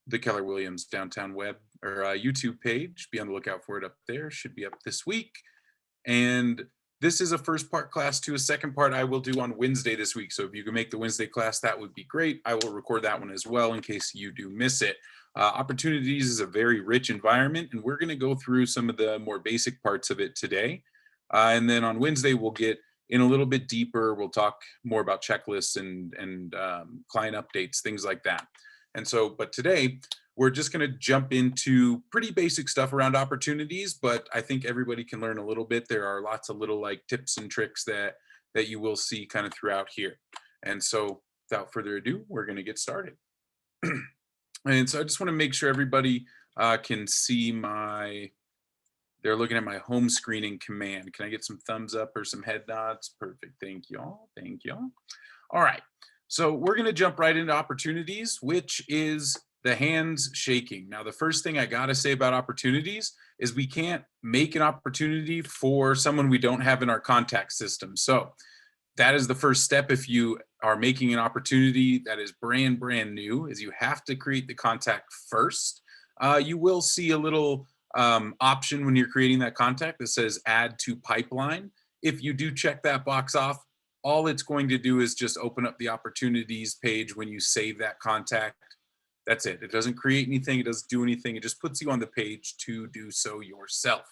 the Keller Williams Downtown Web or YouTube page. Be on the lookout for it up there. Should be up this week. And this is a first part class to a second part I will do on Wednesday this week. So if you can make the Wednesday class, that would be great. I will record that one as well in case you do miss it. Opportunities is a very rich environment, and we're going to go through some of the more basic parts of it today. And then on Wednesday, we'll get in a little bit deeper. We'll talk more about checklists and client updates, things like that. And so, but today, we're just going to jump into pretty basic stuff around opportunities, but I think everybody can learn a little bit. There are lots of little like tips and tricks that you will see kind of throughout here. And so without further ado, we're going to get started. And so I just want to make sure everybody can see they're looking at my home screening command. Can I get some thumbs up or some head nods? Perfect. Thank y'all. Thank y'all. All right. So we're going to jump right into opportunities, which is the hands shaking. Now, the first thing I got to say about opportunities is we can't make an opportunity for someone we don't have in our contact system. So that is the first step. If you are making an opportunity that is brand new, is you have to create the contact first. You will see a little option when you're creating that contact that says add to pipeline. If you do check that box off, all it's going to do is just open up the opportunities page when you save that contact. That's it. It doesn't create anything. It doesn't do anything. It just puts you on the page to do so yourself.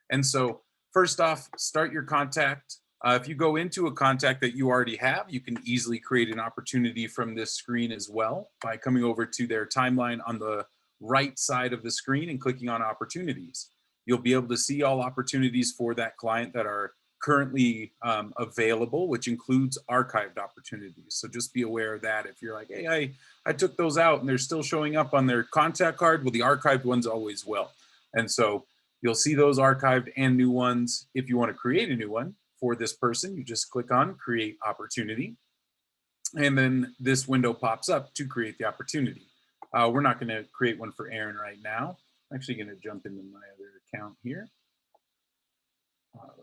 And so first off, start your contact. If you go into a contact that you already have, you can easily create an opportunity from this screen as well by coming over to their timeline on the right side of the screen and clicking on opportunities. You'll be able to see all opportunities for that client that are currently available, which includes archived opportunities. So just be aware of that. If you're like, hey, I took those out and they're still showing up on their contact card, well, the archived ones always will. And so you'll see those archived and new ones. If you want to create a new one for this person, you just click on create opportunity. And then this window pops up to create the opportunity. We're not going to create one for Aaron right now. I'm actually going to jump into my other account here. All right.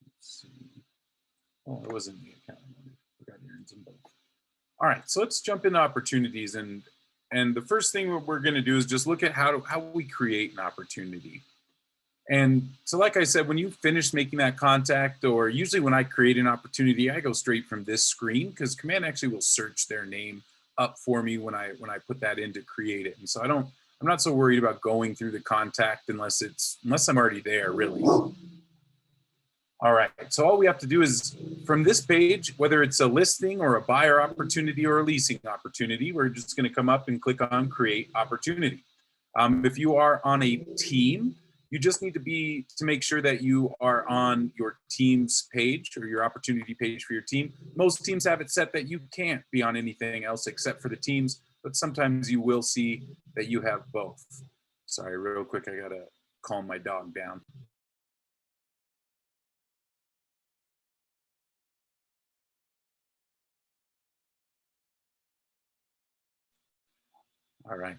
Let's see. Oh, it wasn't the account. I forgot Aaron's in both. All right, so let's jump into opportunities. And the first thing we're going to do is just look at how we create an opportunity. And so like I said, when you finish making that contact, or usually when I create an opportunity, I go straight from this screen because Command actually will search their name up for me when I put that in to create it. And so I'm not so worried about going through the contact unless I'm already there, really. All right, so all we have to do is from this page, whether it's a listing or a buyer opportunity or a leasing opportunity, we're just going to come up and click on create opportunity. If you are on a team, you just need to make sure that you are on your team's page or your opportunity page for your team. Most teams have it set that you can't be on anything else except for the teams, but sometimes you will see that you have both. Sorry, real quick, I gotta calm my dog down. All right,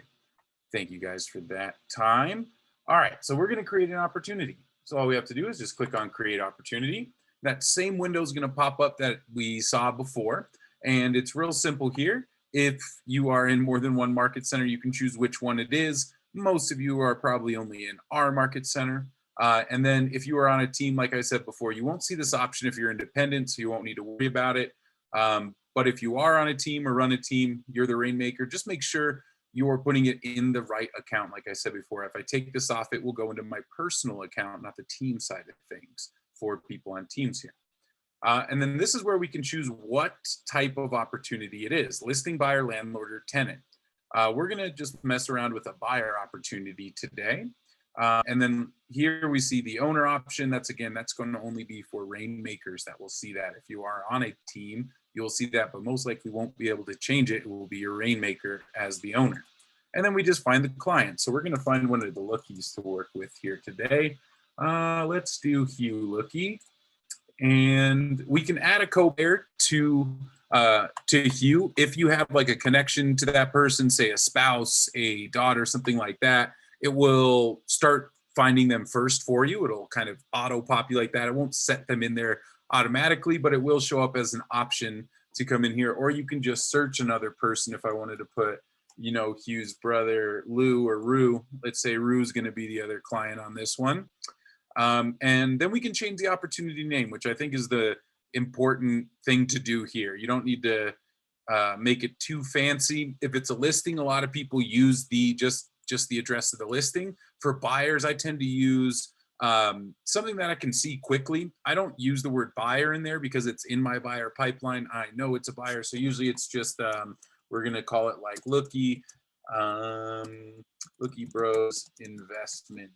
thank you guys for that time. All right, so we're gonna create an opportunity. So all we have to do is just click on create opportunity. That same window is gonna pop up that we saw before. And it's real simple here. If you are in more than one market center, you can choose which one it is. Most of you are probably only in our market center. And then if you are on a team, like I said before, you won't see this option if you're independent, so you won't need to worry about it. But if you are on a team or run a team, you're the rainmaker, just make sure you're putting it in the right account. Like I said before, if I take this off, it will go into my personal account, not the team side of things for people on teams here. And then this is where we can choose what type of opportunity it is, listing, buyer, landlord, or tenant. We're gonna just mess around with a buyer opportunity today. And then here we see the owner option. That's going to only be for rainmakers that will see that. If you are on a team, you'll see that, but most likely won't be able to change it. It will be your rainmaker as the owner. And then we just find the client. So we're going to find one of the lookies to work with here today. Let's do Hugh Lookie. And we can add a co-pair to Hugh if you have like a connection to that person, say a spouse, a daughter, something like that. It will start finding them first for you. It'll kind of auto-populate that. It won't set them in there automatically, but it will show up as an option to come in here, or you can just search another person. If I wanted to put, you know, Hugh's brother Lou or Rue, let's say Rue's going to be the other client on this one. And then we can change the opportunity name, which I think is the important thing to do here. You don't need to make it too fancy. If it's a listing, a lot of people use the just the address of the listing. For buyers, I tend to use something that I can see quickly. I don't use the word buyer in there because it's in my buyer pipeline. I know it's a buyer, so usually it's just we're gonna call it like Looky Bros Investment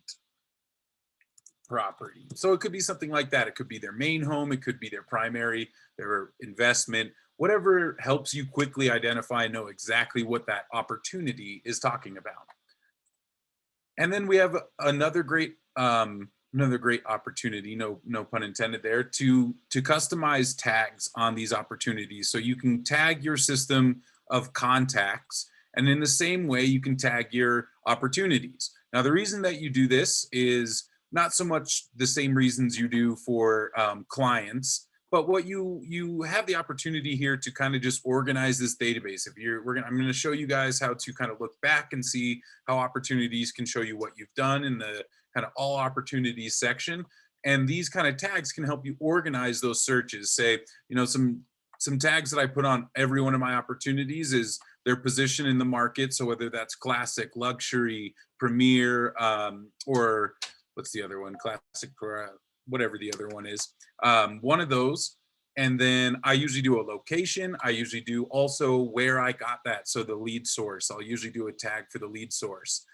Property. So it could be something like that. It could be their main home, it could be their primary, their investment, whatever helps you quickly identify and know exactly what that opportunity is talking about. And then we have another great opportunity, no pun intended there, to customize tags on these opportunities. So you can tag your system of contacts, and in the same way you can tag your opportunities. Now the reason that you do this is not so much the same reasons you do for clients, but what you have the opportunity here to kind of just organize this database. I'm going to show you guys how to kind of look back and see how opportunities can show you what you've done in the kind of all opportunities section. And these kind of tags can help you organize those searches. Say, you know, some tags that I put on every one of my opportunities is their position in the market. So whether that's classic, luxury, premier, or what's the other one? Classic, whatever the other one is. One of those. And then I usually do a location. I usually do also where I got that. So the lead source, I'll usually do a tag for the lead source.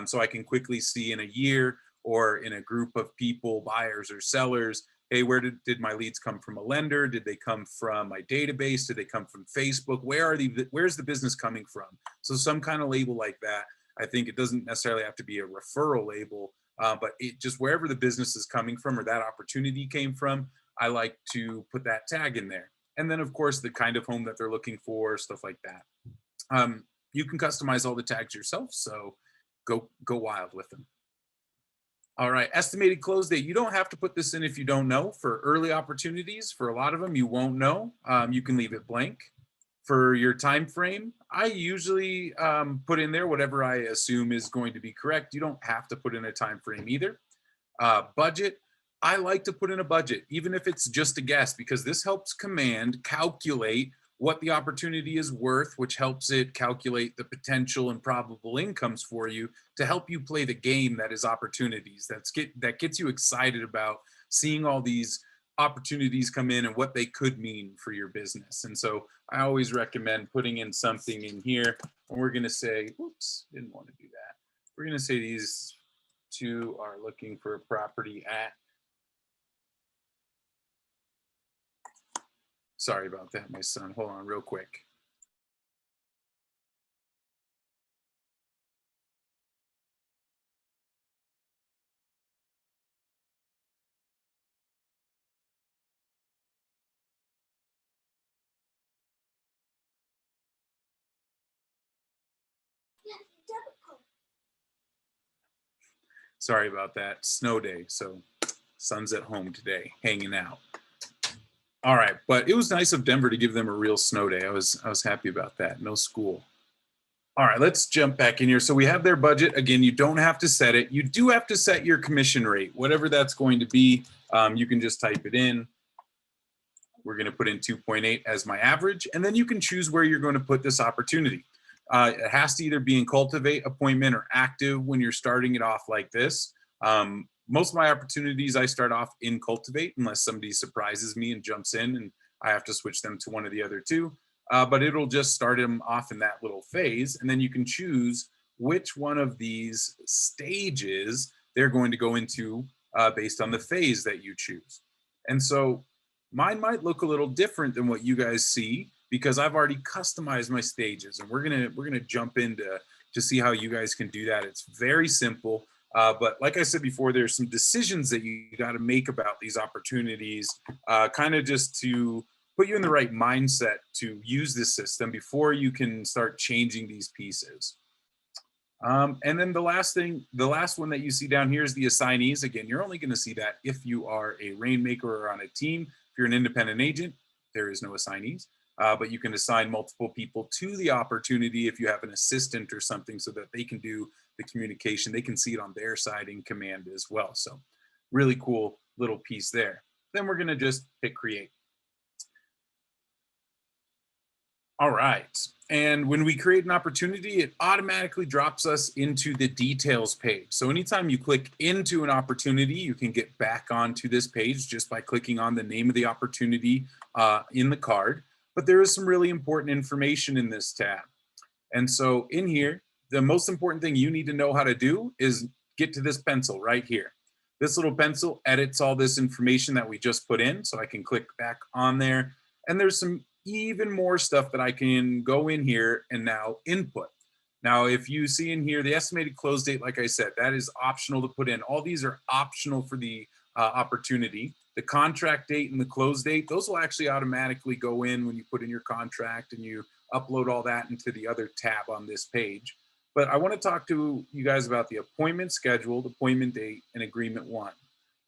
So I can quickly see in a year or in a group of people, buyers or sellers, hey, where did my leads come from? A lender? Did they come from my database? Did they come from Facebook? Where's the business coming from? So some kind of label like that. I think it doesn't necessarily have to be a referral label, but it just wherever the business is coming from or that opportunity came from, I like to put that tag in there. And then of course, the kind of home that they're looking for, stuff like that. You can customize all the tags yourself, so go wild with them. All right, estimated close date. You don't have to put this in if you don't know. For early opportunities, for a lot of them, you won't know. You can leave it blank. For your time frame, I usually put in there whatever I assume is going to be correct. You don't have to put in a time frame either. Budget, I like to put in a budget, even if it's just a guess, because this helps Command calculate what the opportunity is worth, which helps it calculate the potential and probable incomes for you to help you play the game that is opportunities. That gets you excited about seeing all these opportunities come in and what they could mean for your business. And so I always recommend putting in something in here. And we're going to say, oops, didn't want to do that. We're going to say these two are looking for a property at, sorry about that, my son, hold on real quick. Sorry about that, snow day, so son's at home today, hanging out. All right, but it was nice of Denver to give them a real snow day. I was happy about that. No school. All right, let's jump back in here. So we have their budget. Again, you don't have to set it. You do have to set your commission rate, whatever that's going to be. You can just type it in. We're going to put in 2.8 as my average, and then you can choose where you're going to put this opportunity. It has to either be in Cultivate, Appointment, or Active when you're starting it off like this. Most of my opportunities, I start off in Cultivate unless somebody surprises me and jumps in and I have to switch them to one of the other two. But it'll just start them off in that little phase. And then you can choose which one of these stages they're going to go into based on the phase that you choose. And so mine might look a little different than what you guys see because I've already customized my stages, and we're gonna jump into to see how you guys can do that. It's very simple. But like I said before, there's some decisions that you got to make about these opportunities, kind of just to put you in the right mindset to use this system before you can start changing these pieces. And then the last one that you see down here is the assignees. Again, you're only going to see that if you are a rainmaker or on a team. If you're an independent agent, there is no assignees. but you can assign multiple people to the opportunity if you have an assistant or something so that they can do the communication. They can see it on their side in command as well. So really cool little piece there. Then we're going to just hit create. All right. And when we create an opportunity, it automatically drops us into the details page. So anytime you click into an opportunity, you can get back onto this page just by clicking on the name of the opportunity in the card. But there is some really important information in this tab. And so in here, the most important thing you need to know how to do is get to this pencil right here. This little pencil edits all this information that we just put in. So I can click back on there. And there's some even more stuff that I can go in here and now input. Now, if you see in here, the estimated close date, like I said, that is optional to put in. All these are optional for the opportunity. The contract date and the close date, those will actually automatically go in when you put in your contract and you upload all that into the other tab on this page. But I want to talk to you guys about the appointment scheduled, appointment date, and agreement one.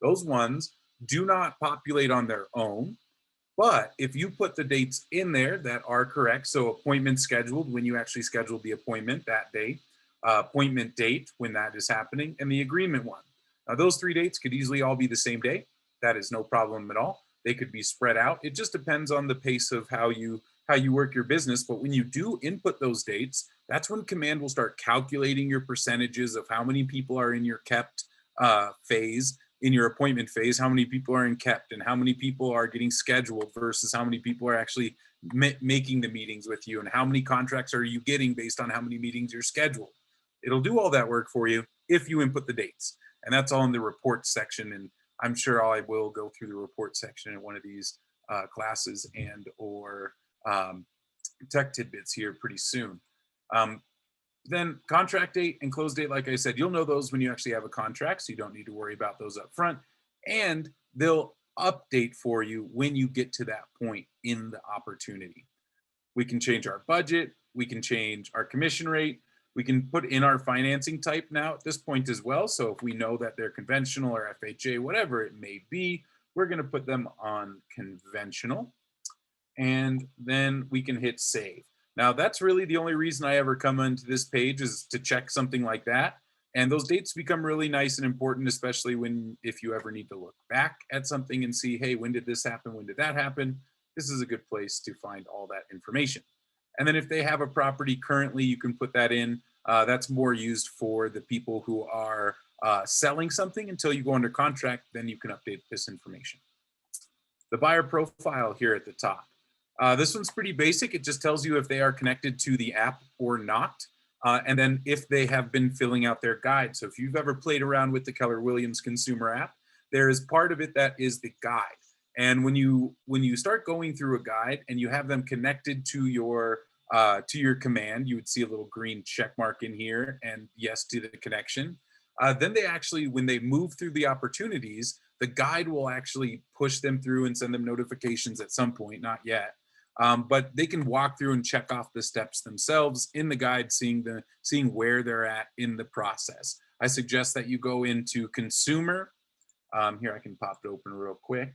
Those ones do not populate on their own. But if you put the dates in there that are correct, so appointment scheduled, when you actually scheduled the appointment that day, appointment date, when that is happening, and the agreement one. Now, those three dates could easily all be the same day. That is no problem at all. They could be spread out. It just depends on the pace of how you work your business. But when you do input those dates, that's when command will start calculating your percentages of how many people are in your kept phase, in your appointment phase, how many people are in kept and how many people are getting scheduled versus how many people are actually making the meetings with you and how many contracts are you getting based on how many meetings you're scheduled. It'll do all that work for you if you input the dates. And that's all in the report section. And I'm sure I will go through the report section in one of these classes and or tech tidbits here pretty soon. Then contract date and close date, like I said, you'll know those when you actually have a contract, so you don't need to worry about those up front. And they'll update for you when you get to that point in the opportunity. We can change our budget. We can change our commission rate. We can put in our financing type now at this point as well. So if we know that they're conventional or FHA, whatever it may be, we're going to put them on conventional. And then we can hit save. Now, that's really the only reason I ever come into this page is to check something like that. And those dates become really nice and important, especially if you ever need to look back at something and see, hey, when did this happen? When did that happen? This is a good place to find all that information. And then if they have a property currently, you can put that in. That's more used for the people who are selling something until you go under contract, then you can update this information. The buyer profile here at the top. This one's pretty basic. It just tells you if they are connected to the app or not. And then if they have been filling out their guide. So if you've ever played around with the Keller Williams consumer app, there is part of it that is the guide. And when you start going through a guide and you have them connected to your command, you would see a little green check mark in here and yes to the connection. Then they actually, when they move through the opportunities, the guide will actually push them through and send them notifications at some point, not yet. But they can walk through and check off the steps themselves in the guide, seeing where they're at in the process. I suggest that you go into consumer. Here, I can pop it open real quick.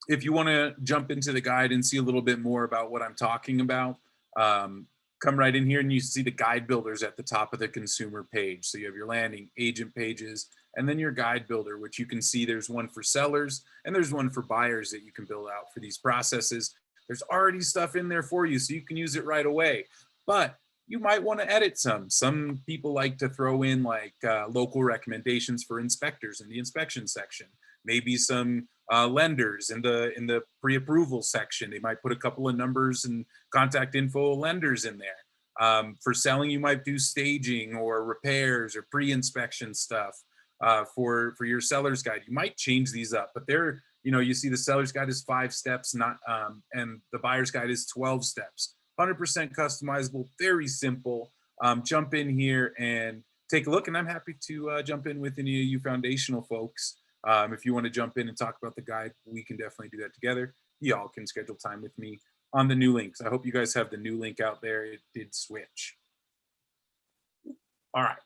If you want to jump into the guide and see a little bit more about what I'm talking about, come right in here and you see the guide builders at the top of the consumer page. So you have your landing, agent pages, and then your guide builder, which you can see there's one for sellers and there's one for buyers that you can build out for these processes. There's already stuff in there for you, so you can use it right away. But you might want to edit some. Some people like to throw in like local recommendations for inspectors in the inspection section. Maybe some lenders in the pre-approval section. They might put a couple of numbers and contact info lenders in there. For selling, you might do staging or repairs or pre-inspection stuff. For your seller's guide, you might change these up, but they're, you see the seller's guide is 5 steps, not and the buyer's guide is 12 steps. 100% customizable, very simple. Jump in here and take a look, and I'm happy to jump in with any of you foundational folks. If you want to jump in and talk about the guide, we can definitely do that together. Y'all can schedule time with me on the new links. I hope you guys have the new link out there. It did switch. All right.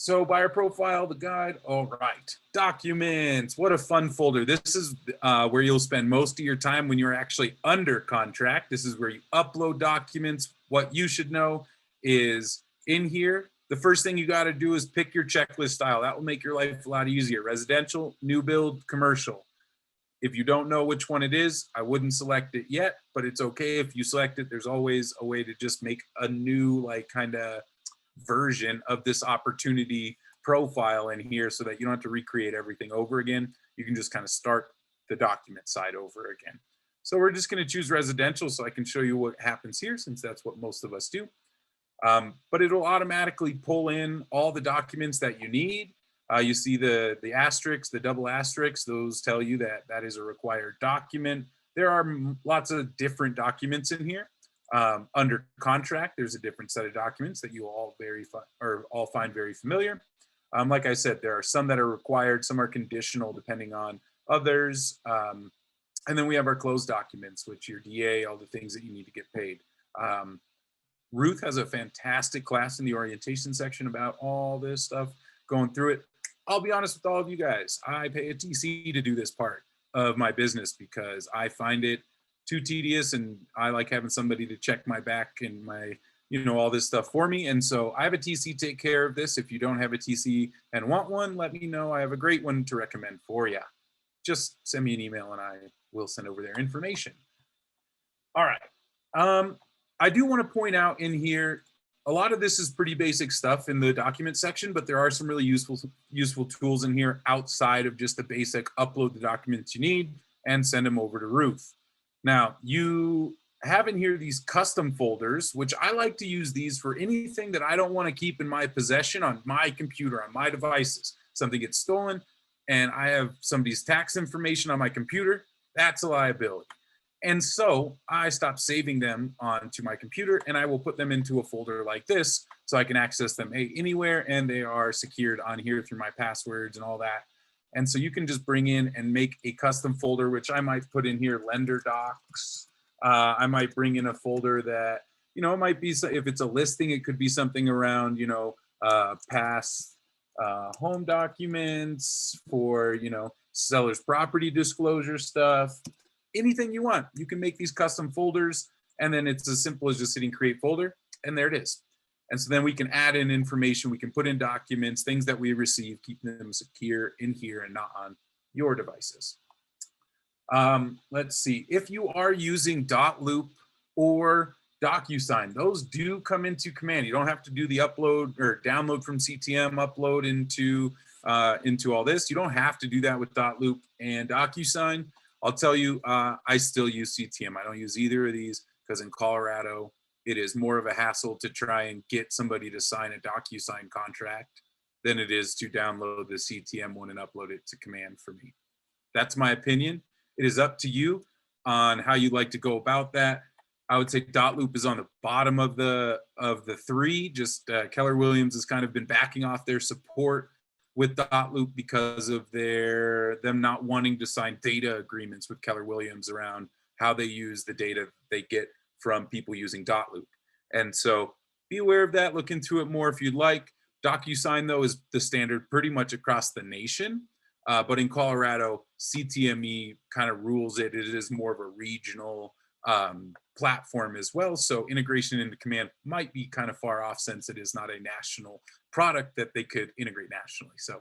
So buyer profile, the guide. All right. Documents. What a fun folder. This is where you'll spend most of your time when you're actually under contract. This is where you upload documents. What you should know is in here, the first thing you got to do is pick your checklist style. That will make your life a lot easier. Residential, new build, commercial. If you don't know which one it is, I wouldn't select it yet, but it's okay if you select it. There's always a way to just make a new, like, kind of version of this opportunity profile in here so that you don't have to recreate everything over again. You can just kind of start the document side over again. So we're just going to choose residential so I can show you what happens here, since that's what most of us do. But it'll automatically pull in all the documents that you need. You see the asterisks, the double asterisks, those tell you that that is a required document. There are lots of different documents in here. Under contract, there's a different set of documents that you all all find very familiar. Like I said, there are some that are required, some are conditional depending on others. And then we have our closed documents, which your DA, all the things that you need to get paid. Ruth has a fantastic class in the orientation section about all this stuff, going through it. I'll be honest with all of you guys. I pay a TC to do this part of my business because I find it too tedious, and I like having somebody to check my back and my, all this stuff for me. And so I have a TC take care of this. If you don't have a TC and want one, let me know. I have a great one to recommend for you. Just send me an email and I will send over their information. All right. I do want to point out in here, a lot of this is pretty basic stuff in the document section, but there are some really useful tools in here outside of just the basic upload the documents you need and send them over to Ruth. Now, you have in here these custom folders, which I like to use these for anything that I don't want to keep in my possession on my computer, on my devices. Something gets stolen and I have somebody's tax information on my computer, that's a liability. And so I stopped saving them onto my computer and I will put them into a folder like this so I can access them anywhere, and they are secured on here through my passwords and all that. And so you can just bring in and make a custom folder, which I might put in here, lender docs. I might bring in a folder that, it might be, if it's a listing, it could be something around, past home documents for, seller's property disclosure stuff. Anything you want, you can make these custom folders, and then it's as simple as just hitting create folder, and there it is. And so then we can add in information, we can put in documents, things that we receive, keeping them secure in here and not on your devices. Let's see, if you are using .loop or DocuSign, those do come into command. You don't have to do the upload or download from CTM, upload into all this. You don't have to do that with .loop and DocuSign. I'll tell you, I still use CTM. I don't use either of these because in Colorado, it is more of a hassle to try and get somebody to sign a DocuSign contract than it is to download the CTM one and upload it to command for me. That's my opinion. It is up to you on how you'd like to go about that. I would say .loop is on the bottom of the three. Just Keller Williams has kind of been backing off their support with .loop because of them not wanting to sign data agreements with Keller Williams around how they use the data they get from people using .loop. And so be aware of that. Look into it more if you'd like. DocuSign, though, is the standard pretty much across the nation. But in Colorado, CTME kind of rules it. It is more of a regional platform as well. So integration into command might be kind of far off since it is not a national product that they could integrate nationally. So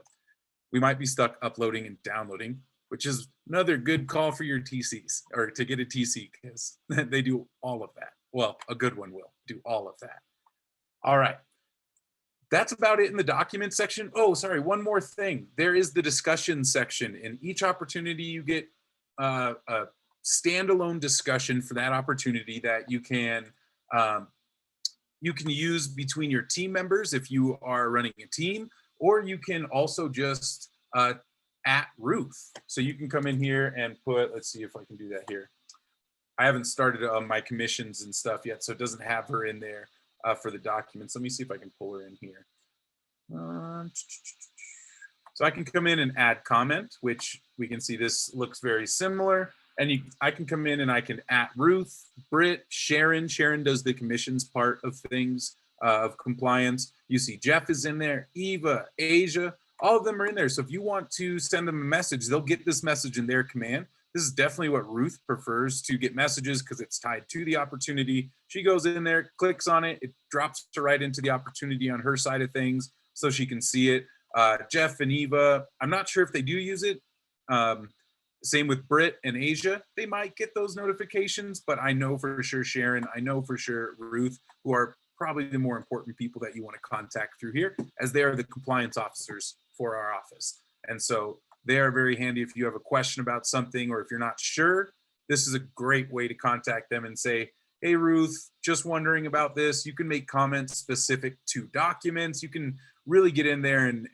we might be stuck uploading and downloading, which is another good call for your TCs, or to get a TC, because they do all of that. Well, a good one will do all of that. All right. That's about it in the document section. Oh, sorry, one more thing. There is the discussion section. In each opportunity, you get a standalone discussion for that opportunity that you can use between your team members if you are running a team, or you can also just at Ruth. So you can come in here and put, let's see if I can do that here. I haven't started my commissions and stuff yet, so it doesn't have her in there for the documents. Let me see if I can pull her in here. So I can come in and add comment, which we can see this looks very similar. And I can come in and I can at Ruth, Britt, Sharon. Sharon does the commissions part of things. of compliance. You see Jeff is in there, Eva, Asia, all of them are in there. So if you want to send them a message, they'll get this message in their command. This is definitely what Ruth prefers, to get messages because it's tied to the opportunity. She goes in there, clicks on it, it drops her right into the opportunity on her side of things so she can see it. Jeff and Eva, I'm not sure if they do use it. Same with Britt and Asia. They might get those notifications, but I know for sure Sharon, I know for sure Ruth, who are probably the more important people that you want to contact through here, as they are the compliance officers for our office. And so they are very handy if you have a question about something, or if you're not sure. This is a great way to contact them and say, hey, Ruth, just wondering about this. You can make comments specific to documents. You can really get in there and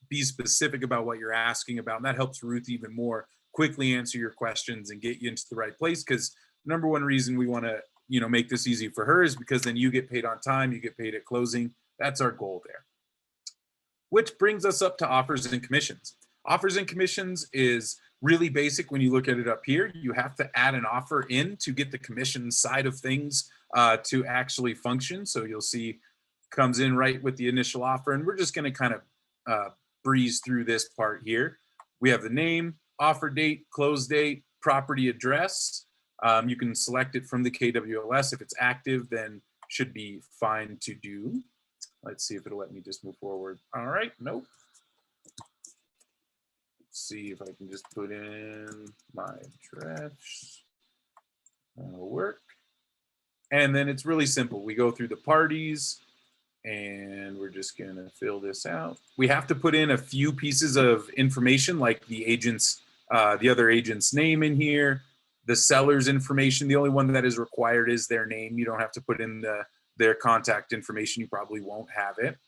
be specific about what you're asking about. And that helps Ruth even more quickly answer your questions and get you into the right place. Because number one reason we want to, make this easy for her is because then you get paid on time, you get paid at closing. That's our goal there. Which brings us up to offers and commissions. Offers and commissions is really basic when you look at it up here. You have to add an offer in to get the commission side of things to actually function. So you'll see comes in right with the initial offer, and we're just going to kind of breeze through this part here. We have the name, offer date, close date, property address. You can select it from the KWLS. If it's active, then should be fine to do. Let's see if it'll let me just move forward. All right, nope. Let's see if I can just put in my address. That'll work. And then it's really simple. We go through the parties, and we're just going to fill this out. We have to put in a few pieces of information, like the other agent's name in here, the seller's information. The only one that is required is their name. You don't have to put in their contact information. You probably won't have it.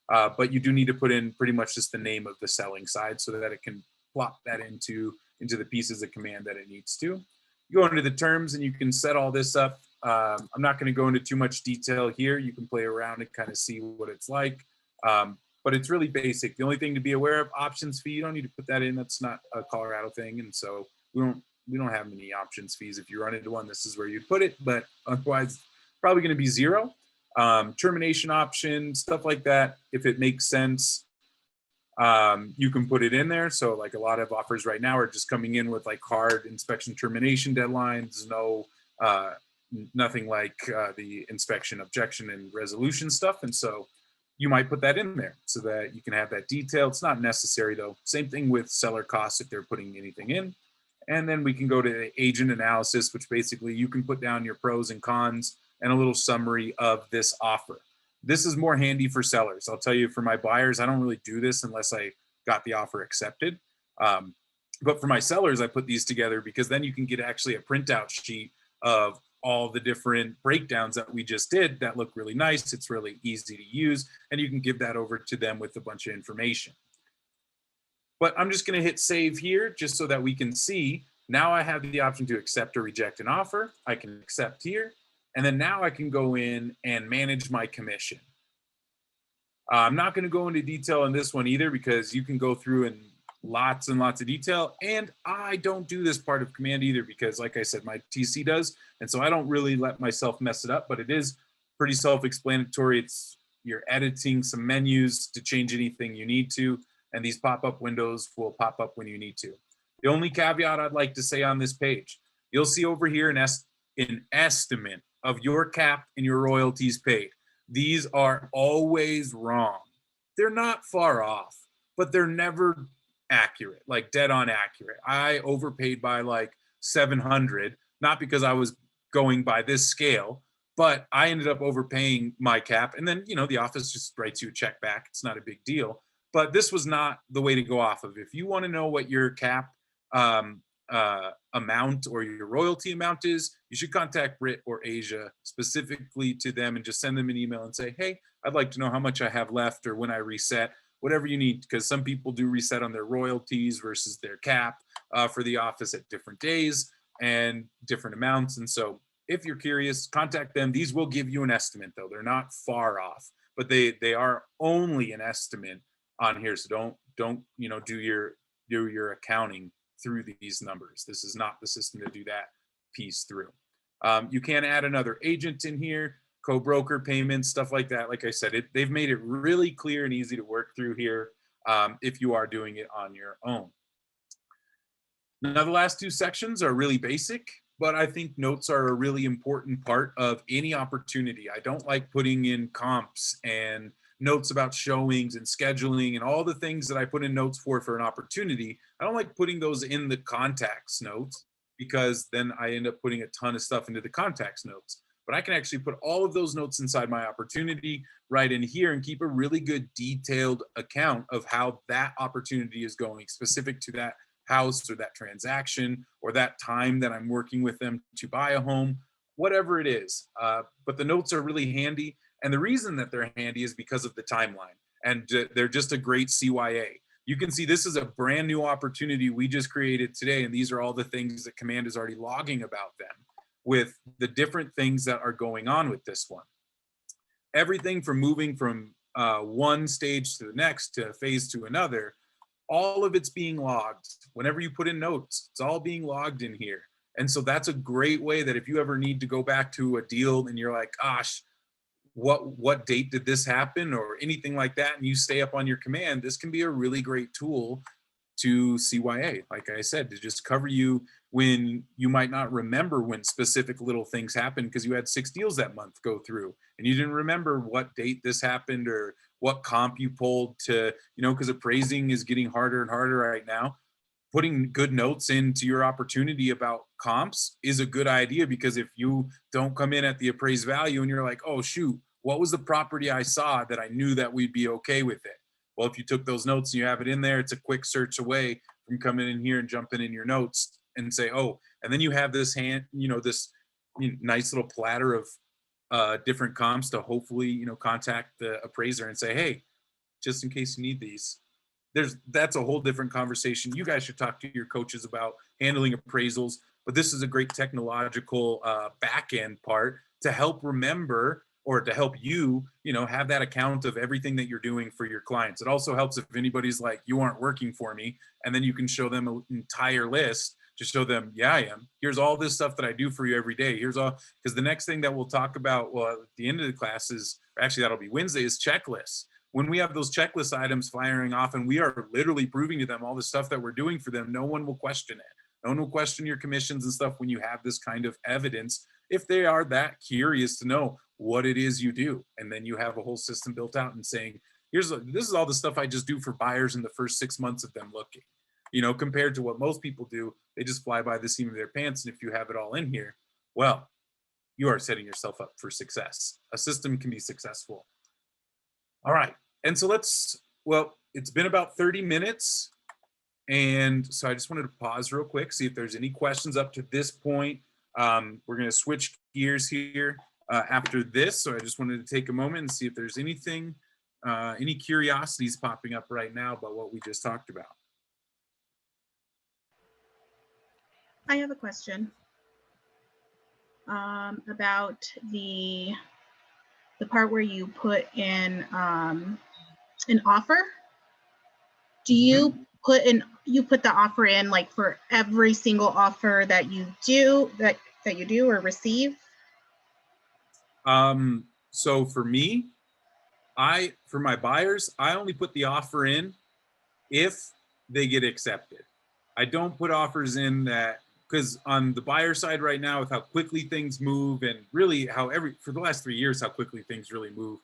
But you do need to put in pretty much just the name of the selling side so that it can plop that into the pieces of command that it needs to. You go into the terms and you can set all this up. I'm not going to go into too much detail here. You can play around and kind of see what it's like. But it's really basic. The only thing to be aware of, options fee, you don't need to put that in. That's not a Colorado thing. And so we don't have many options fees. If you run into one, this is where you'd put it, but otherwise probably going to be zero. Termination option, stuff like that. If it makes sense, you can put it in there. So like a lot of offers right now are just coming in with like hard inspection termination deadlines, nothing like the inspection, objection, and resolution stuff. And so you might put that in there so that you can have that detail. It's not necessary though. Same thing with seller costs if they're putting anything in. And then we can go to the agent analysis, which basically you can put down your pros and cons and a little summary of this offer. This is more handy for sellers. I'll tell you, for my buyers, I don't really do this unless I got the offer accepted. But for my sellers, I put these together because then you can get actually a printout sheet of all the different breakdowns that we just did that look really nice. It's really easy to use, and you can give that over to them with a bunch of information. But I'm just going to hit save here just so that we can see. Now I have the option to accept or reject an offer. I can accept here. And then now I can go in and manage my commission. I'm not going to go into detail on this one either because you can go through in lots and lots of detail. And I don't do this part of command either because, like I said, my TC does. And so I don't really let myself mess it up, but it is pretty self-explanatory. You're editing some menus to change anything you need to. And these pop-up windows will pop up when you need to. The only caveat I'd like to say on this page, you'll see over here an estimate of your cap and your royalties paid. These are always wrong. They're not far off, but they're never accurate, like dead on accurate. I overpaid by like 700, not because I was going by this scale, but I ended up overpaying my cap. And then, the office just writes you a check back. It's not a big deal, but this was not the way to go off of. If you want to know what your cap amount or your royalty amount is, you should contact Britt or Asia specifically to them and just send them an email and say, hey, I'd like to know how much I have left or when I reset, whatever you need, because some people do reset on their royalties versus their cap for the office at different days and different amounts. And so if you're curious, contact them. These will give you an estimate though. They're not far off, but they are only an estimate on here. So don't do your accounting through these numbers. This is not the system to do that piece through. You can add another agent in here. co-broker payments, stuff like that. Like I said, they've made it really clear and easy to work through here if you are doing it on your own. Now, the last two sections are really basic, but I think notes are a really important part of any opportunity. I don't like putting in comps and notes about showings and scheduling and all the things that I put in notes for an opportunity. I don't like putting those in the contacts notes because then I end up putting a ton of stuff into the contacts notes. But I can actually put all of those notes inside my opportunity right in here and keep a really good detailed account of how that opportunity is going specific to that house or that transaction or that time that I'm working with them to buy a home, whatever it is. But the notes are really handy. And the reason that they're handy is because of the timeline. And they're just a great CYA. You can see this is a brand new opportunity we just created today. And these are all the things that Command is already logging about them with the different things that are going on with this one. Everything from moving from one stage to the next to phase to another, all of it's being logged. Whenever you put in notes, it's all being logged in here. And so that's a great way that if you ever need to go back to a deal and you're like, gosh, what date did this happen or anything like that, and you stay up on your command, this can be a really great tool to CYA, like I said, to just cover you when you might not remember when specific little things happened because you had 6 deals that month go through and you didn't remember what date this happened or what comp you pulled to, because appraising is getting harder and harder right now. Putting good notes into your opportunity about comps is a good idea because if you don't come in at the appraised value and you're like, oh shoot, what was the property I saw that I knew that we'd be okay with it? Well, if you took those notes and you have it in there, it's a quick search away from coming in here and jumping in your notes and say, oh, and then you have this this nice little platter of different comps to hopefully, contact the appraiser and say, hey, just in case you need these. That's a whole different conversation. You guys should talk to your coaches about handling appraisals, but this is a great technological back end part to help remember or to help you, have that account of everything that you're doing for your clients. It also helps if anybody's like, you aren't working for me, and then you can show them an entire list to show them, yeah, I am. Here's all this stuff that I do for you every day. Here's all, because the next thing that we'll talk about, well, at the end of the class is, actually that'll be Wednesday, is checklists. When we have those checklist items firing off and we are literally proving to them all the stuff that we're doing for them, no one will question it. No one will question your commissions and stuff when you have this kind of evidence, if they are that curious to know what it is you do. And then you have a whole system built out and saying, this is all the stuff I just do for buyers in the first 6 months of them looking. Compared to what most people do, they just fly by the seam of their pants. And if you have it all in here, well, you are setting yourself up for success. A system can be successful. All right. And so it's been about 30 minutes. And so I just wanted to pause real quick, see if there's any questions up to this point. We're going to switch gears here after this. So I just wanted to take a moment and see if there's anything, any curiosities popping up right now about what we just talked about. I have a question about the part where you put in an offer. Do you put the offer in like for every single offer that you do or receive? So for me, for my buyers, I only put the offer in if they get accepted. I don't put offers in that, because on the buyer side right now, with how quickly things move and really for the last 3 years, how quickly things really move,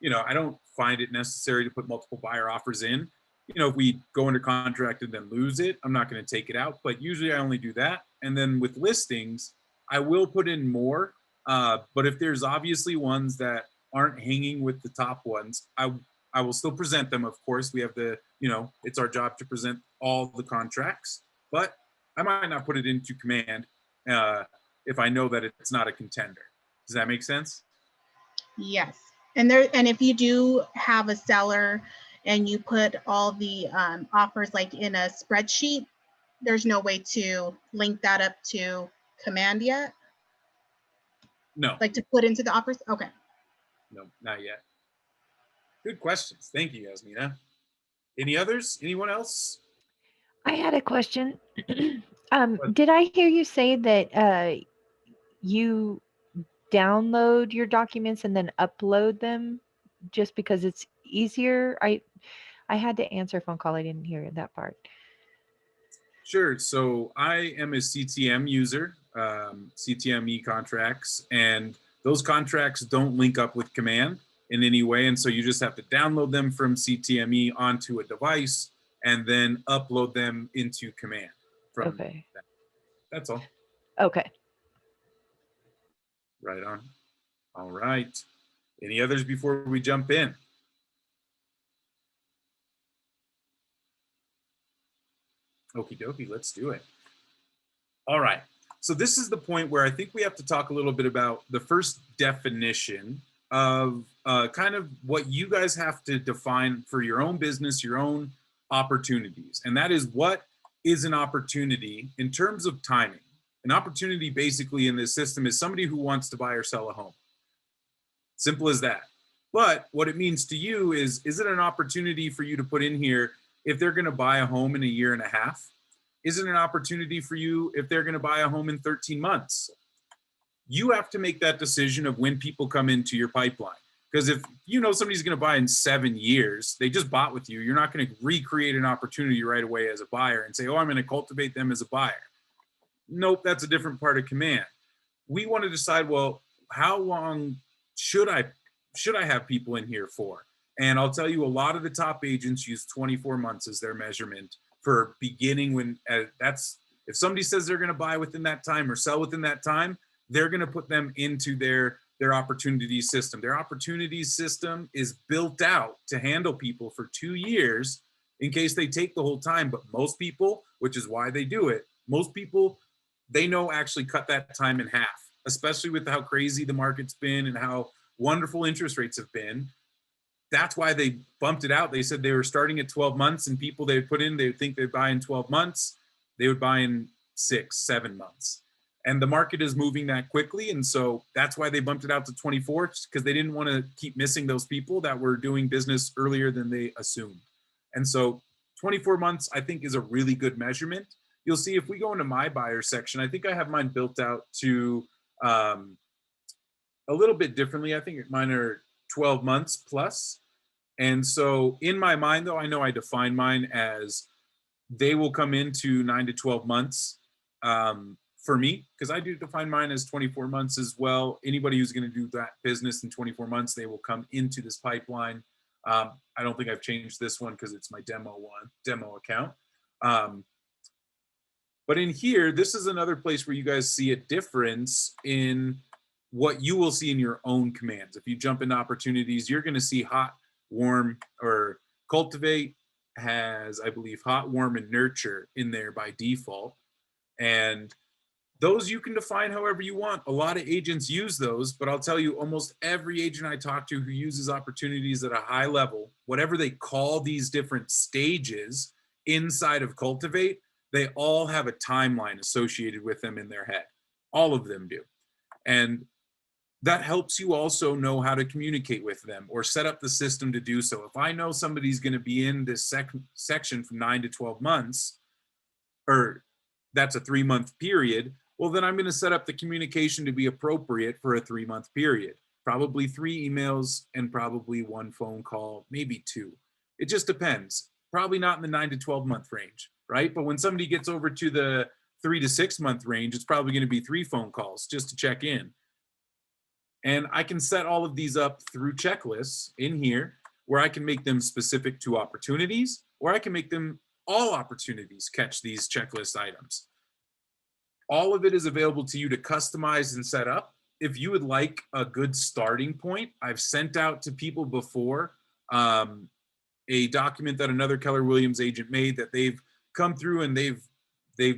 I don't find it necessary to put multiple buyer offers in. If we go under contract and then lose it, I'm not going to take it out, but usually I only do that. And then with listings, I will put in more, but if there's obviously ones that aren't hanging with the top ones, I will still present them. Of course, we have it's our job to present all the contracts, but I might not put it into command if I know that it's not a contender. Does that make sense? Yes. And if you do have a seller and you put all the offers like in a spreadsheet, there's no way to link that up to command yet? No. Like to put into the offers? Okay. No, not yet. Good questions. Thank you, Yasmina. Any others? Anyone else? I had a question. Did I hear you say that you download your documents and then upload them just because it's easier? I had to answer a phone call. I didn't hear that part. Sure. So I am a CTM user, CTM e-contracts, and those contracts don't link up with Command in any way. And so you just have to download them from CTME onto a device and then upload them into Command from Okay. that. That's all. Okay. Right on. All right. Any others before we jump in? Okie dokie, let's do it. All right. So this is the point where I think we have to talk a little bit about the first definition of kind of what you guys have to define for your own business, your own opportunities. And that is, what is an opportunity in terms of timing? An opportunity basically in this system is somebody who wants to buy or sell a home. Simple as that. But what it means to you is it an opportunity for you to put in here if they're going to buy a home in a year and a half? Is it an opportunity for you if they're going to buy a home in 13 months? You have to make that decision of when people come into your pipeline. Because if you know somebody's going to buy in 7 years, they just bought with you, you're not going to recreate an opportunity right away as a buyer and say, oh, I'm going to cultivate them as a buyer. Nope, that's a different part of Command. We want to decide, well, how long should I have people in here for? And I'll tell you, a lot of the top agents use 24 months as their measurement for beginning. When that's, if somebody says they're going to buy within that time or sell within that time, they're going to put them into their opportunity system. Their opportunity system is built out to handle people for 2 years in case they take the whole time. But most people, which is why they do it, most people, they know actually cut that time in half, especially with how crazy the market's been and how wonderful interest rates have been. That's why they bumped it out. They said they were starting at 12 months, and people they would put in, they would think they'd buy in 12 months. They would buy in 6, 7 months. And the market is moving that quickly. And so that's why they bumped it out to 24, because they didn't want to keep missing those people that were doing business earlier than they assumed. And so 24 months, I think, is a really good measurement. You'll see if we go into my buyer section, I think I have mine built out to a little bit differently. I think mine are 12 months plus. And so in my mind, though, I know I define mine as they will come into 9 to 12 months for me, because I do define mine as 24 months as well. Anybody who's going to do that business in 24 months, they will come into this pipeline. I don't think I've changed this one because it's my demo account. But in here, this is another place where you guys see a difference in what you will see in your own commands. If you jump into opportunities, you're going to see hot, warm, or cultivate has, I believe, hot, warm, and nurture in there by default. And those you can define however you want. A lot of agents use those, but I'll tell you, almost every agent I talk to who uses opportunities at a high level, whatever they call these different stages inside of Cultivate, they all have a timeline associated with them in their head. All of them do. And that helps you also know how to communicate with them or set up the system to do so. If I know somebody's going to be in this section from 9 to 12 months, or that's a 3-month period, well, then I'm going to set up the communication to be appropriate for a 3-month period. Probably 3 emails and probably 1 phone call, maybe 2. It just depends. Probably not in the 9 to 12 month range, right? But when somebody gets over to the 3 to 6 month range, it's probably going to be 3 phone calls just to check in. And I can set all of these up through checklists in here where I can make them specific to opportunities, or I can make them all opportunities catch these checklist items. All of it is available to you to customize and set up. If you would like a good starting point, I've sent out to people before a document that another Keller Williams agent made that they've come through and they've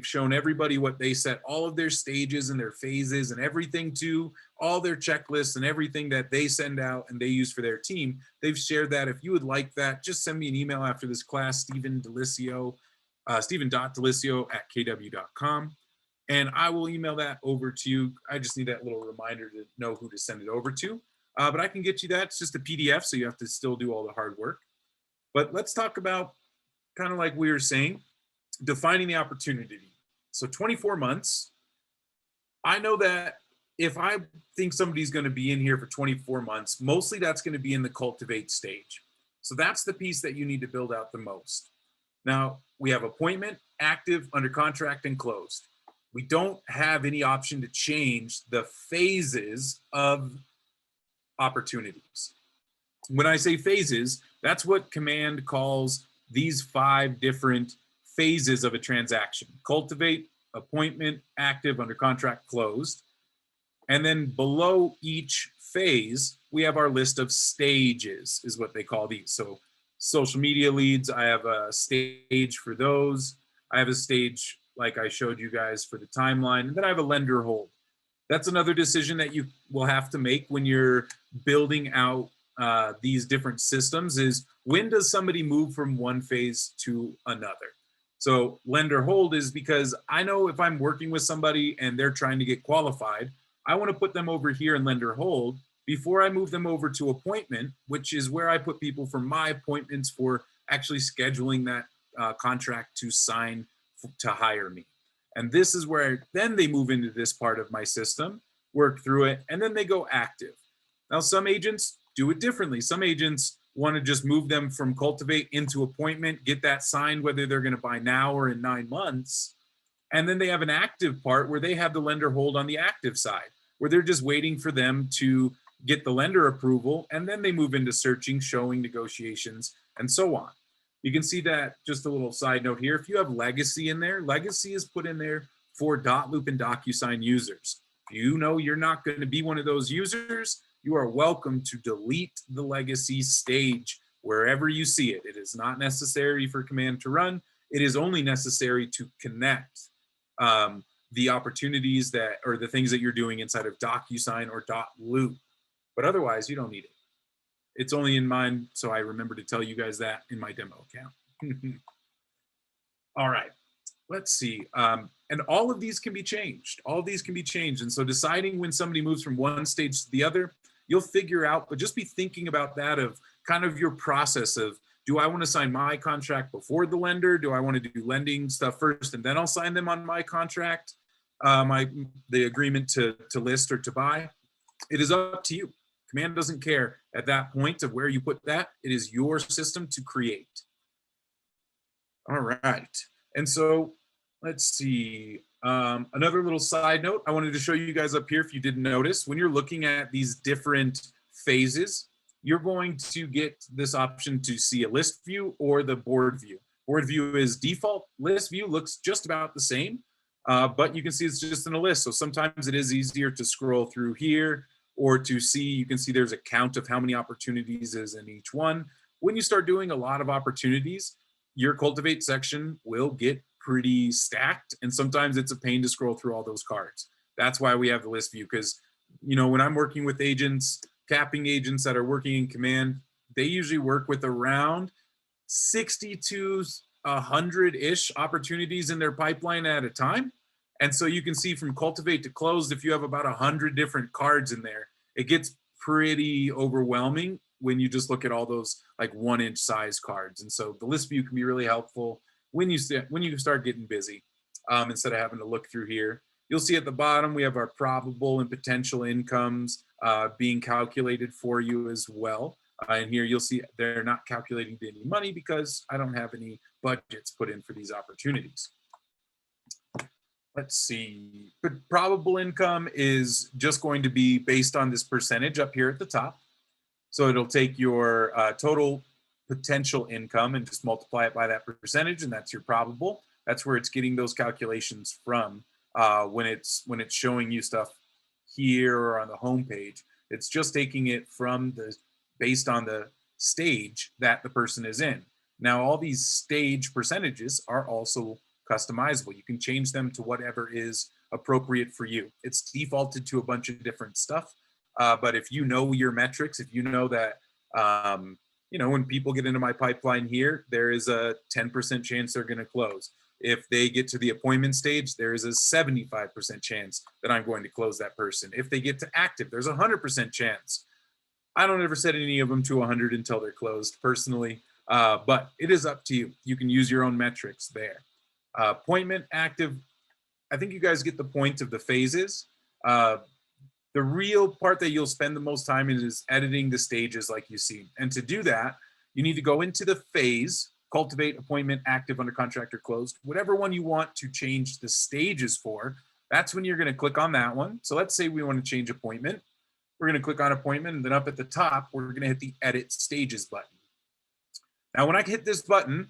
shown everybody what they set all of their stages and their phases and everything to, all their checklists and everything that they send out and they use for their team. They've shared that. If you would like that, just send me an email after this class, Stephen.Delisio @kw.com. And I will email that over to you. I just need that little reminder to know who to send it over to. But I can get you that. It's just a PDF, so you have to still do all the hard work. But let's talk about, kind of like we were saying, defining the opportunity. So 24 months, I know that if I think somebody's going to be in here for 24 months, mostly that's going to be in the cultivate stage. So that's the piece that you need to build out the most. Now, we have appointment, active, under contract, and closed. We don't have any option to change the phases of opportunities. When I say phases, that's what Command calls these 5 different phases of a transaction: cultivate, appointment, active, under contract, closed. And then below each phase, we have our list of stages, is what they call these. So social media leads, I have a stage for those. I have a stage like I showed you guys for the timeline. And then I have a lender hold. That's another decision that you will have to make when you're building out these different systems, is when does somebody move from one phase to another? So lender hold is because I know if I'm working with somebody and they're trying to get qualified, I want to put them over here in lender hold before I move them over to appointment, which is where I put people for my appointments for actually scheduling that contract to sign to hire me. And this is where then they move into this part of my system, work through it, and then they go active. Now, some agents do it differently. Some agents want to just move them from cultivate into appointment, get that signed, whether they're going to buy now or in 9 months. And then they have an active part where they have the lender hold on the active side, where they're just waiting for them to get the lender approval. And then they move into searching, showing, negotiations, and so on. You can see that, just a little side note here, if you have legacy in there, legacy is put in there for Dotloop and DocuSign users. If you know you're not going to be one of those users, you are welcome to delete the legacy stage wherever you see it. It is not necessary for Command to run. It is only necessary to connect the opportunities that, or the things that you're doing inside of DocuSign or Dotloop. But otherwise, you don't need it. It's only in mine, so I remember to tell you guys that in my demo account. All right, let's see. And all of these can be changed. All of these can be changed. And so deciding when somebody moves from one stage to the other, you'll figure out, but just be thinking about that, of kind of your process of, do I want to sign my contract before the lender? Do I want to do lending stuff first and then I'll sign them on my contract, the agreement to list or to buy? It is up to you. Command doesn't care at that point of where you put that. It is your system to create. All right. And so let's see. Another little side note I wanted to show you guys up here, if you didn't notice, when you're looking at these different phases, you're going to get this option to see a list view or the board view. Board view is default. List view looks just about the same, but you can see it's just in a list. So sometimes it is easier to scroll through here, or to see, you can see there's a count of how many opportunities is in each one. When you start doing a lot of opportunities, your cultivate section will get pretty stacked, and sometimes it's a pain to scroll through all those cards. That's why we have the list view, because when I'm working with agents, capping agents that are working in Command, they usually work with around 60 to 100-ish opportunities in their pipeline at a time. And so you can see from cultivate to closed, if you have about 100 different cards in there, it gets pretty overwhelming when you just look at all those like 1-inch size cards. And so the list view can be really helpful when you start getting busy, instead of having to look through here. You'll see at the bottom, we have our probable and potential incomes being calculated for you as well. And here you'll see they're not calculating any money because I don't have any budgets put in for these opportunities. Let's see, but probable income is just going to be based on this percentage up here at the top. So it'll take your total potential income and just multiply it by that percentage, and that's your probable. That's where it's getting those calculations from when it's showing you stuff here or on the home page. It's just taking it from based on the stage that the person is in. Now, all these stage percentages are also customizable. You can change them to whatever is appropriate for you. It's defaulted to a bunch of different stuff. But if you know your metrics, if you know that, when people get into my pipeline here, there is a 10% chance they're going to close. If they get to the appointment stage, there is a 75% chance that I'm going to close that person. If they get to active, there's a 100% chance. I don't ever set any of them to 100 until they're closed personally, but it is up to you. You can use your own metrics there. Appointment, active, I think you guys get the point of the phases. The real part that you'll spend the most time in is editing the stages like you see. And to do that, you need to go into the phase, cultivate, appointment, active, under contract, or closed, whatever one you want to change the stages for. That's when you're going to click on that one. So let's say we want to change appointment. We're going to click on appointment, and then up at the top, we're going to hit the edit stages button. Now, when I hit this button,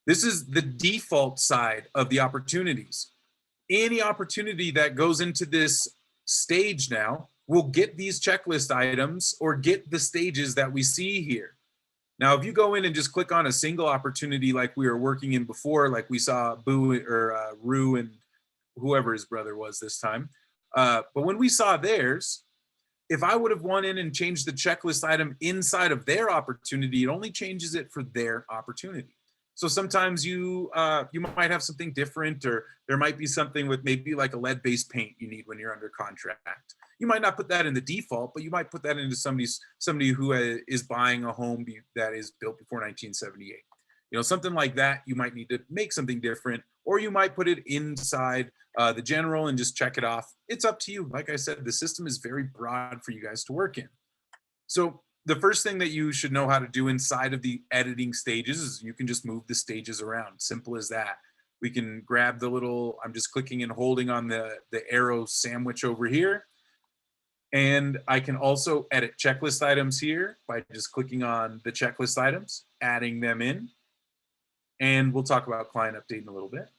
this is the default side of the opportunities. Any opportunity that goes into this stage now will get these checklist items or get the stages that we see here. Now, if you go in and just click on a single opportunity like we were working in before, like we saw Boo or Rue and whoever his brother was this time. But when we saw theirs, if I would have went in and changed the checklist item inside of their opportunity, it only changes it for their opportunity. So sometimes you might have something different, or there might be something with maybe like a lead-based paint you need when you're under contract. You might not put that in the default, but you might put that into somebody who is buying a home that is built before 1978. You know, something like that, you might need to make something different, or you might put it inside the general and just check it off. It's up to you. Like I said, the system is very broad for you guys to work in. So the first thing that you should know how to do inside of the editing stages is you can just move the stages around. Simple as that. We can grab the little, I'm just clicking and holding on the arrow sandwich over here. And I can also edit checklist items here by just clicking on the checklist items, adding them in. And we'll talk about client update in a little bit.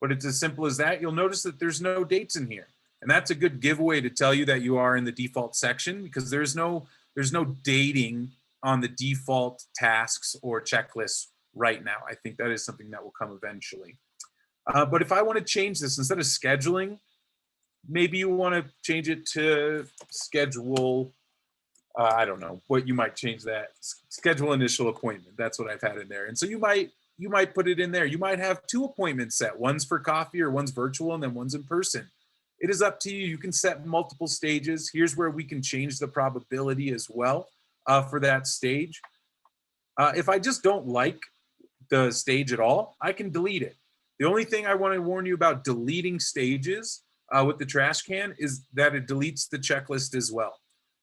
But it's as simple as that. You'll notice that there's no dates in here. And that's a good giveaway to tell you that you are in the default section, because there's no dating on the default tasks or checklists right now. I think that is something that will come eventually. But if I want to change this, instead of scheduling, maybe you want to change it to schedule, I don't know what you might change that. Schedule initial appointment. That's what I've had in there. And so you might put it in there. You might have 2 appointments set. One's for coffee, or one's virtual, and then one's in person. It is up to you. You can set multiple stages. Here's where we can change the probability as well for that stage. If I just don't like the stage at all, I can delete it. The only thing I want to warn you about deleting stages with the trash can is that it deletes the checklist as well.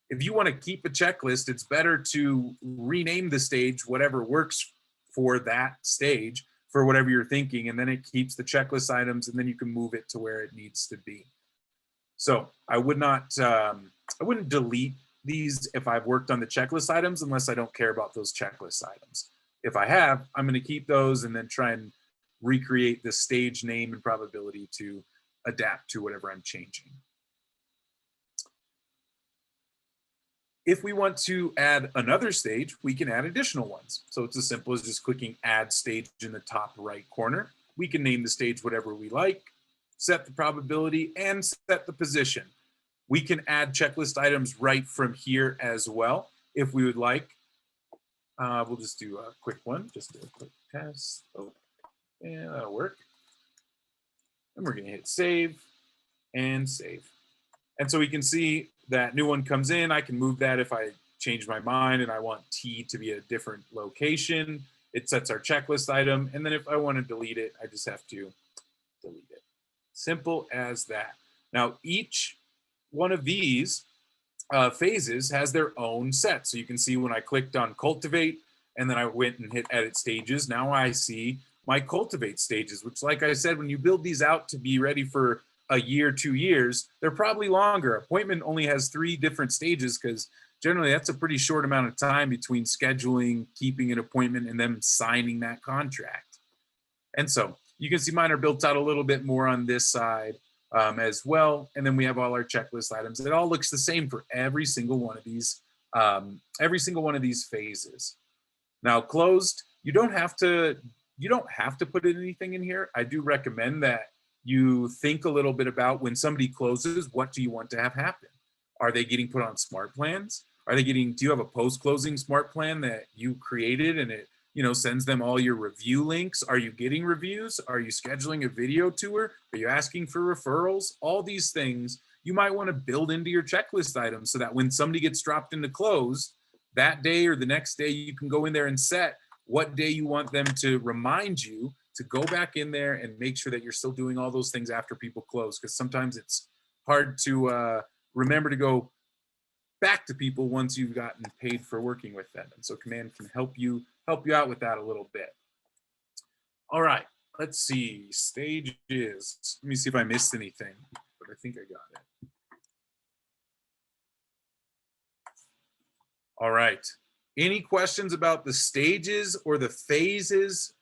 If you want to keep a checklist, it's better to rename the stage, whatever works for that stage, for whatever you're thinking, and then it keeps the checklist items, and then you can move it to where it needs to be. So I wouldn't delete these if I've worked on the checklist items unless I don't care about those checklist items. If I have, I'm going to keep those and then try and recreate the stage name and probability to adapt to whatever I'm changing. If we want to add another stage, we can add additional ones. So it's as simple as just clicking add stage in the top right corner. We can name the stage whatever we like, set the probability, and set the position. We can add checklist items right from here as well if we would like. We'll just do a quick one, just a quick test. Oh, yeah, that'll work. And we're going to hit save and save. And so we can see that new one comes in. I can move that if I change my mind and I want T to be a different location. It sets our checklist item. And then if I want to delete it, I just have to delete it. Simple as that. Now, each one of these phases has their own set. So you can see when I clicked on Cultivate and then I went and hit Edit Stages, now I see my Cultivate stages, which, like I said, when you build these out to be ready for a year, 2 years, they're probably longer. Appointment only has 3 different stages because generally that's a pretty short amount of time between scheduling, keeping an appointment, and then signing that contract. And so you can see mine are built out a little bit more on this side as well. And then we have all our checklist items. It all looks the same for every single one of these phases. Now, closed, you don't have to put anything in here. I do recommend that you think a little bit about when somebody closes, what do you want to have happen? Are they getting put on smart plans? Do you have a post-closing smart plan that you created and it, sends them all your review links? Are you getting reviews? Are you scheduling a video tour? Are you asking for referrals? All these things you might want to build into your checklist items so that when somebody gets dropped into close, that day or the next day, you can go in there and set what day you want them to remind you to go back in there and make sure that you're still doing all those things after people close, because sometimes it's hard to remember to go back to people once you've gotten paid for working with them. And so Command can help you out with that a little bit. All right, let's see, stages. Let me see if I missed anything, but I think I got it. All right. Any questions about the stages or the phases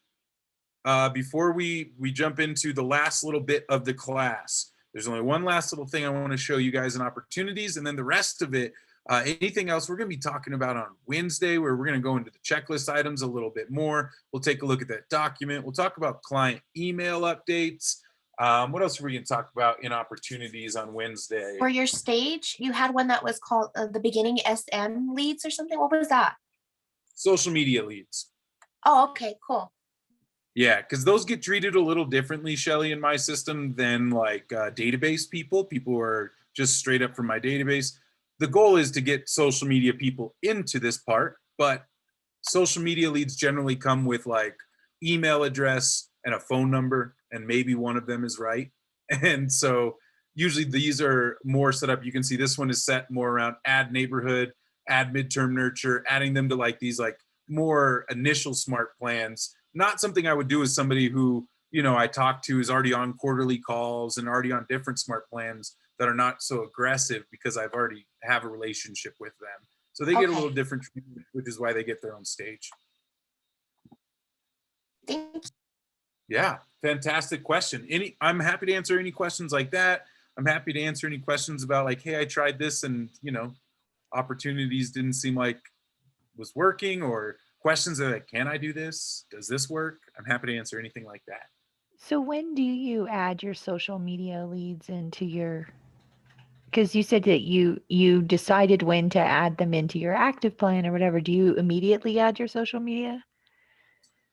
before we jump into the last little bit of the class? There's only one last little thing I want to show you guys in opportunities, and then the rest of it, anything else we're going to be talking about on Wednesday, where we're going to go into the checklist items a little bit more. We'll take a look at that document. We'll talk about client email updates. What else are we going to talk about in opportunities on Wednesday? For your stage, you had one that was called the beginning SM leads or something. What was that? Social media leads. Oh, okay, cool. Yeah, because those get treated a little differently, Shelly, in my system than like database people. People who are just straight up from my database. The goal is to get social media people into this part, but social media leads generally come with like email address and a phone number, and maybe one of them is right. And so usually these are more set up. You can see this one is set more around add neighborhood, add midterm nurture, adding them to like these like more initial smart plans. Not something I would do as somebody who, I talk to is already on quarterly calls and already on different smart plans that are not so aggressive because I've already have a relationship with them. So they get a Okay. little different treatment, which is why they get their own stage. Thank you. Yeah, fantastic question. I'm happy to answer any questions like that. I'm happy to answer any questions about like, hey, I tried this and opportunities didn't seem like was working, or questions that like, can I do this? Does this work? I'm happy to answer anything like that. So when do you add your social media leads into your, because you said that you decided when to add them into your active plan or whatever. Do you immediately add your social media?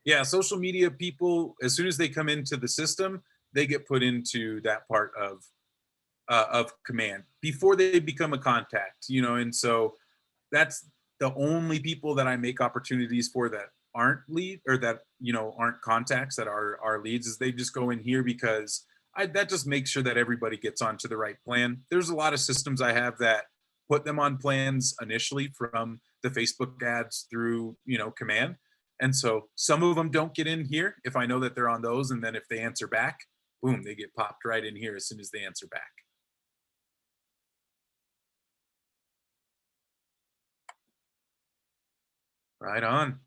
Yeah, social media people, as soon as they come into the system, they get put into that part of Command before they become a contact, and so that's the only people that I make opportunities for that aren't lead, or that aren't contacts, that are leads, is they just go in here because that just makes sure that everybody gets onto the right plan. There's a lot of systems I have that put them on plans initially from the Facebook ads through Command, and so some of them don't get in here if I know that they're on those, and then if they answer back, boom, they get popped right in here as soon as they answer back. Right on.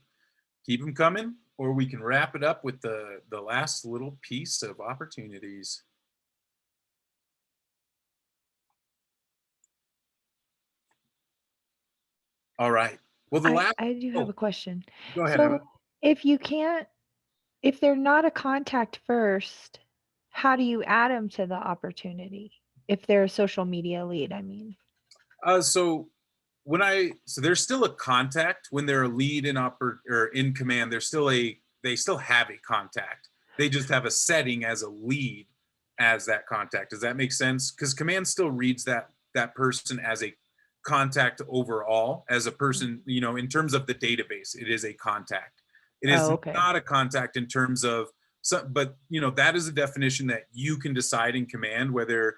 Keep them coming, or we can wrap it up with the last little piece of opportunities. All right. Well, the last. I do have Oh, a question. go ahead, Emma. So if you can't, if they're not a contact first, how do you add them to the opportunity? If they're a social media lead, I mean. So they're still a contact when they're a lead or in Command. They still have a contact. They just have a setting as a lead as that contact. Does that make sense? Because Command still reads that person as a contact overall, as a person, in terms of the database, it is a contact. It is Oh, okay. not a contact in terms of but that is a definition that you can decide in Command whether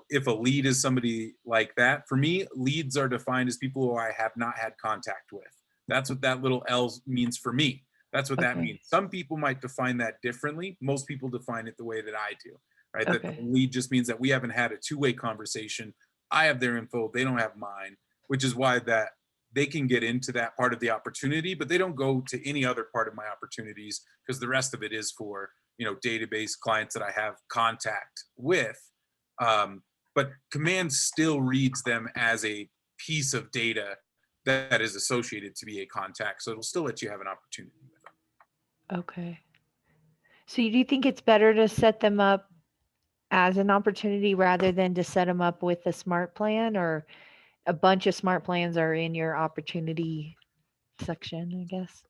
if a lead is somebody like that. For me, leads are defined as people who I have not had contact with. That's what that little L means for me. That's what that Okay. means. Some people might define that differently. Most people define it the way that I do, right? That Okay. the lead just means that we haven't had a two-way conversation. I have their info, they don't have mine, which is why that they can get into that part of the opportunity, but they don't go to any other part of my opportunities because the rest of it is for, database clients that I have contact with. But Command still reads them as a piece of data that is associated to be a contact. So it'll still let you have an opportunity with them. Okay. So do you think it's better to set them up as an opportunity rather than to set them up with a smart plan, or a bunch of smart plans are in your opportunity section, I guess?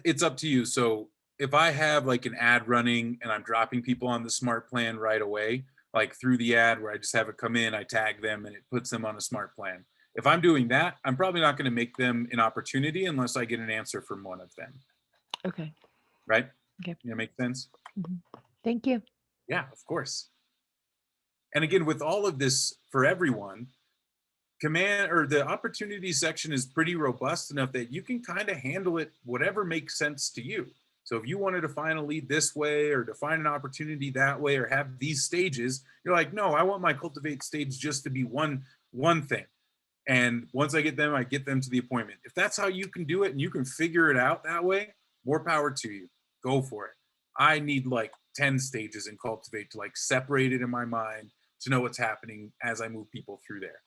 It's up to you. So if I have like an ad running and I'm dropping people on the smart plan right away, like through the ad where I just have it come in, I tag them and it puts them on a smart plan. If I'm doing that, I'm probably not going to make them an opportunity unless I get an answer from one of them. Okay. Right? Okay. That makes sense? Mhm. Thank you. Yeah, of course. And again, with all of this for everyone, the opportunity section is pretty robust enough that you can kind of handle it whatever makes sense to you. So if you wanted to find a lead this way or define an opportunity that way or have these stages, you're like, no, I want my cultivate stage just to be one thing. And once I get them to the appointment. If that's how you can do it and you can figure it out that way, more power to you. Go for it. I need like 10 stages in cultivate to like separate it in my mind to know what's happening as I move people through there.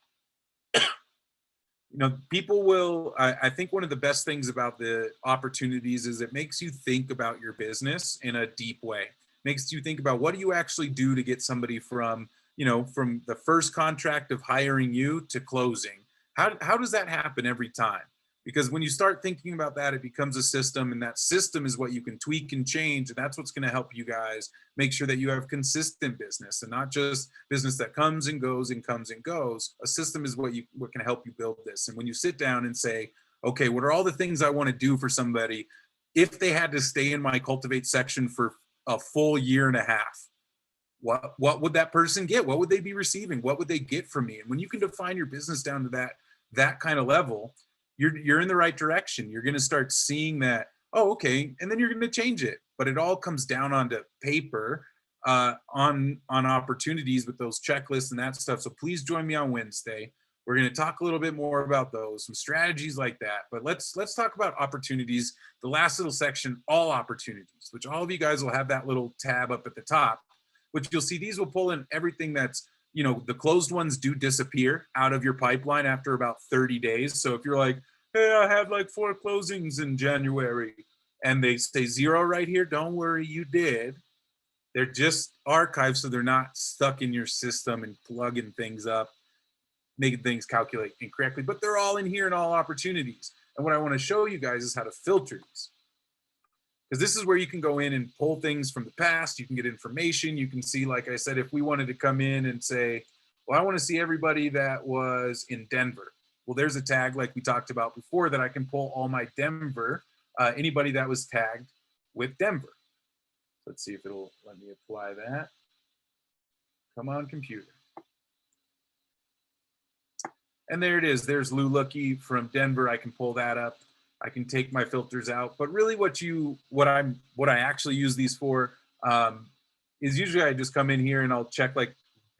You know, people will, I think one of the best things about the opportunities is it makes you think about your business in a deep way. Makes you think about what do you actually do to get somebody from, you know, from the first contract of hiring you to closing. How does that happen every time? Because when you start thinking about that, it becomes a system, and that system is what you can tweak and change. And that's what's going to help you guys make sure that you have consistent business and not just business that comes and goes and comes and goes. A system is what can help you build this. And when you sit down and say, okay, what are all the things I want to do for somebody if they had to stay in my cultivate section for a full year and a half? What would that person get? What would they be receiving? What would they get from me? And when you can define your business down to that kind of level, you're in the right direction. You're going to start seeing that, oh, okay, and then you're going to change it. But it all comes down onto paper, on opportunities with those checklists and that stuff. So please join me on Wednesday. We're going to talk a little bit more about those, some strategies like that. But let's talk about opportunities. The last little section, all opportunities, which all of you guys will have that little tab up at the top, which you'll see these will pull in everything that's, you know, the closed ones do disappear out of your pipeline after about 30 days. So if you're like, hey, I have like 4 closings in January and they say 0 right here, don't worry, you did. They're just archived so they're not stuck in your system and plugging things up, making things calculate incorrectly, but they're all in here in all opportunities. And what I want to show you guys is how to filter these. Because this is where you can go in and pull things from the past. You can get information. You can see, like I said, if we wanted to come in and say, well, I want to see everybody that was in Denver. Well, there's a tag like we talked about before that I can pull all my Denver, anybody that was tagged with Denver. Let's see if it'll let me apply that. Come on, computer. And there it is. There's Lou Lucky from Denver. I can pull that up. I can take my filters out, but really what I actually use these for is usually I just come in here and I'll check like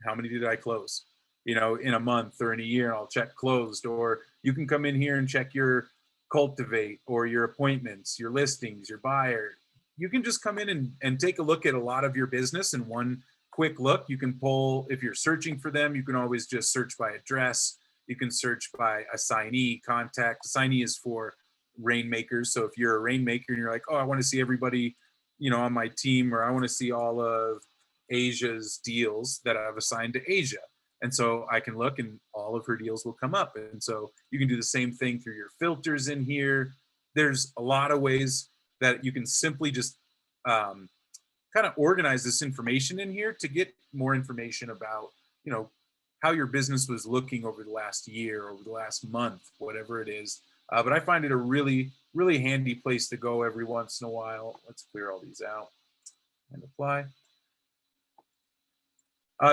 how many did I close, you know, in a month or in a year. I'll check closed. Or you can come in here and check your cultivate or your appointments, your listings, your buyer. You can just come in and take a look at a lot of your business in one quick look. You can pull, if you're searching for them, you can always just search by address. You can search by assignee, contact. Assignee is for rainmakers. So if you're a rainmaker and you're like, oh, I want to see everybody, you know, on my team, or I want to see all of Asia's deals that I've assigned to Asia. And so I can look and all of her deals will come up. And so you can do the same thing through your filters in here. There's a lot of ways that you can simply just kind of organize this information in here to get more information about, you know, how your business was looking over the last year, over the last month, whatever it is. But I find it a really, really handy place to go every once in a while. Let's clear all these out and apply.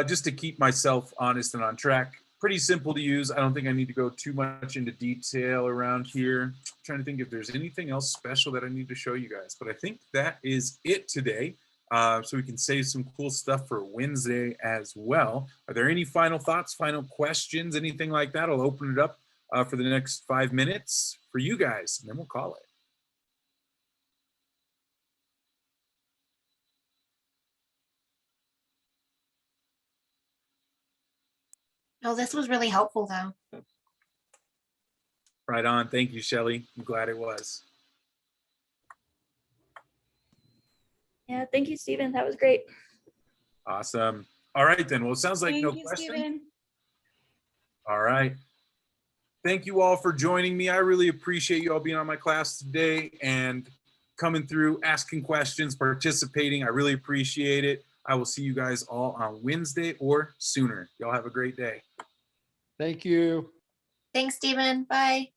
Just to keep myself honest and on track. Pretty simple to use. I don't think I need to go too much into detail around here. I'm trying to think if there's anything else special that I need to show you guys, but I think that is it today. So we can save some cool stuff for Wednesday as well. Are there any final thoughts, final questions, anything like that? I'll open it up for the next 5 minutes for you guys, and then we'll call it. No, this was really helpful though. Right on. Thank you, Shelly. I'm glad it was. Yeah, thank you, Stephen. That was great. Awesome. All right, then. Well, it sounds like Thank no you, question. Stephen. All right. Thank you all for joining me. I really appreciate you all being on my class today and coming through, asking questions, participating. I really appreciate it. I will see you guys all on Wednesday or sooner. Y'all have a great day. Thank you. Thanks, Stephen. Bye.